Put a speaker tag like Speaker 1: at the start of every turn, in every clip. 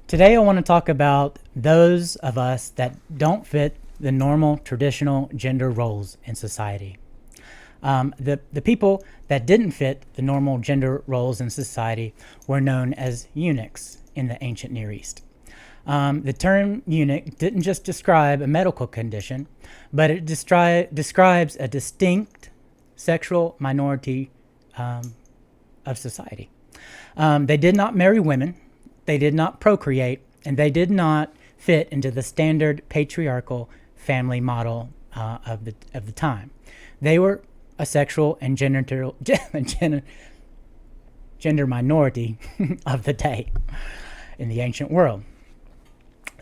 Speaker 1: Today I want to talk about those of us that don't fit the normal traditional gender roles in society. The people that didn't fit the normal gender roles in society were known as eunuchs in the ancient Near East. The term eunuch didn't just describe a medical condition, but it describes a distinct sexual minority of society. They did not marry women, they did not procreate, and they did not fit into the standard patriarchal family model of the time. They were a sexual and gender minority of the day in the ancient world.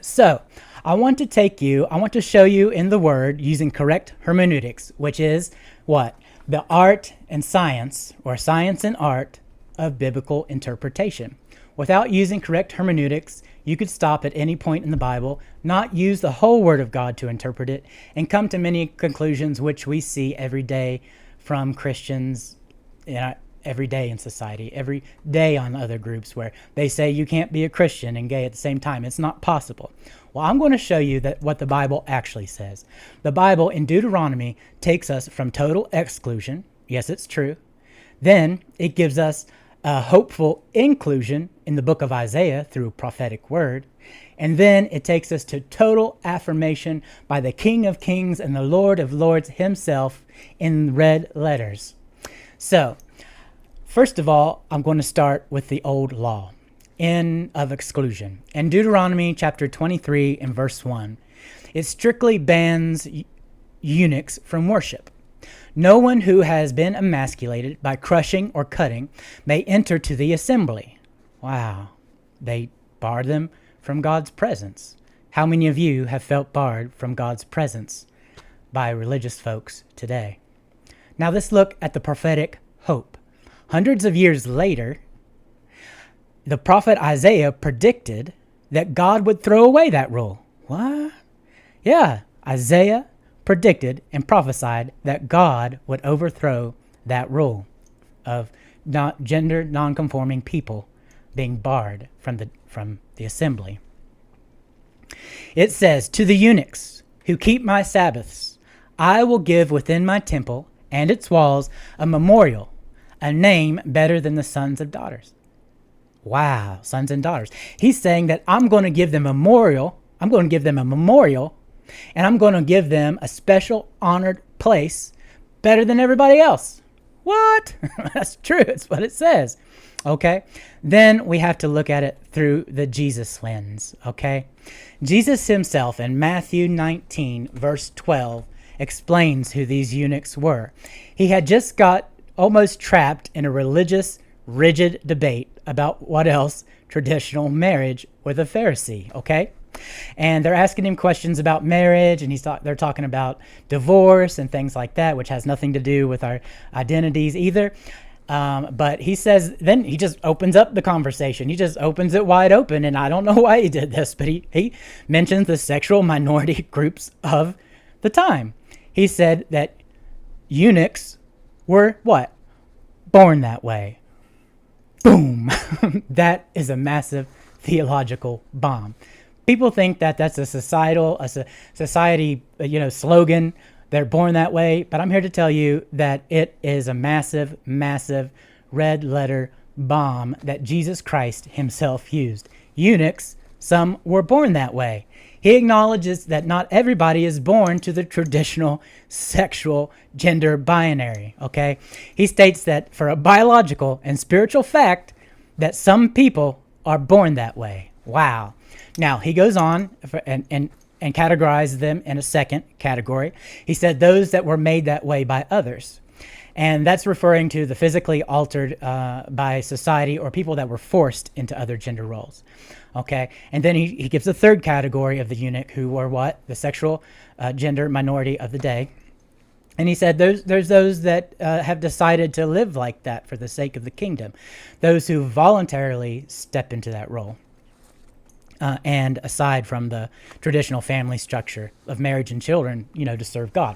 Speaker 1: So I want to show you in the Word using correct hermeneutics, which is what? The art and science, or science and art, of biblical interpretation. Without using correct hermeneutics, you could stop at any point in the Bible, not use the whole Word of God to interpret it, and come to many conclusions which we see every day from Christians, every day in society, every day on other groups where they say you can't be a Christian and gay at the same time. It's not possible. Well, I'm going to show you that what the Bible actually says. The Bible in Deuteronomy takes us from total exclusion. Yes, it's true. Then it gives us a hopeful inclusion in the book of Isaiah through prophetic word. And then it takes us to total affirmation by the King of Kings and the Lord of Lords himself in red letters. So, first of all, I'm going to start with the old law of exclusion. In Deuteronomy chapter 23 and verse 1, it strictly bans eunuchs from worship. No one who has been emasculated by crushing or cutting may enter to the assembly. Wow. They barred them from God's presence. How many of you have felt barred from God's presence by religious folks today? Now let's look at the prophetic hope. Hundreds of years later, the prophet Isaiah predicted that God would throw away that rule. What? Yeah, Isaiah predicted and prophesied that God would overthrow that rule of gender non-conforming people being barred from the assembly. It says, "To the eunuchs who keep my Sabbaths, I will give within my temple and its walls a memorial, a name better than the sons of daughters." Wow, sons and daughters. He's saying that I'm going to give them a memorial. I'm going to give them a memorial, and I'm going to give them a special honored place better than everybody else. What? That's true. It's what it says. Okay. Then we have to look at it through the Jesus lens. Okay. Jesus himself in Matthew 19, verse 12, explains who these eunuchs were. He had just got almost trapped in a religious, rigid debate about what else traditional marriage with a Pharisee. Okay. And they're asking him questions about marriage, and they're talking about divorce and things like that, which has nothing to do with our identities either. But he says, then he just opens up the conversation. He just opens it wide open, and I don't know why he did this, but he mentions the sexual minority groups of the time. He said that eunuchs were what? Born that way. Boom. That is a massive theological bomb. People think that that's a society, slogan. They're born that way. But I'm here to tell you that it is a massive, massive red letter bomb that Jesus Christ himself used. Eunuchs, some were born that way. He acknowledges that not everybody is born to the traditional sexual gender binary, okay? He states that for a biological and spiritual fact that some people are born that way. Wow. Now, he goes on and categorizes them in a second category. He said those that were made that way by others. And that's referring to the physically altered by society or people that were forced into other gender roles. Okay, and then he gives a third category of the eunuch who were what? The sexual gender minority of the day. And he said there's those that have decided to live like that for the sake of the kingdom. Those who voluntarily step into that role. And aside from the traditional family structure of marriage and children, to serve God.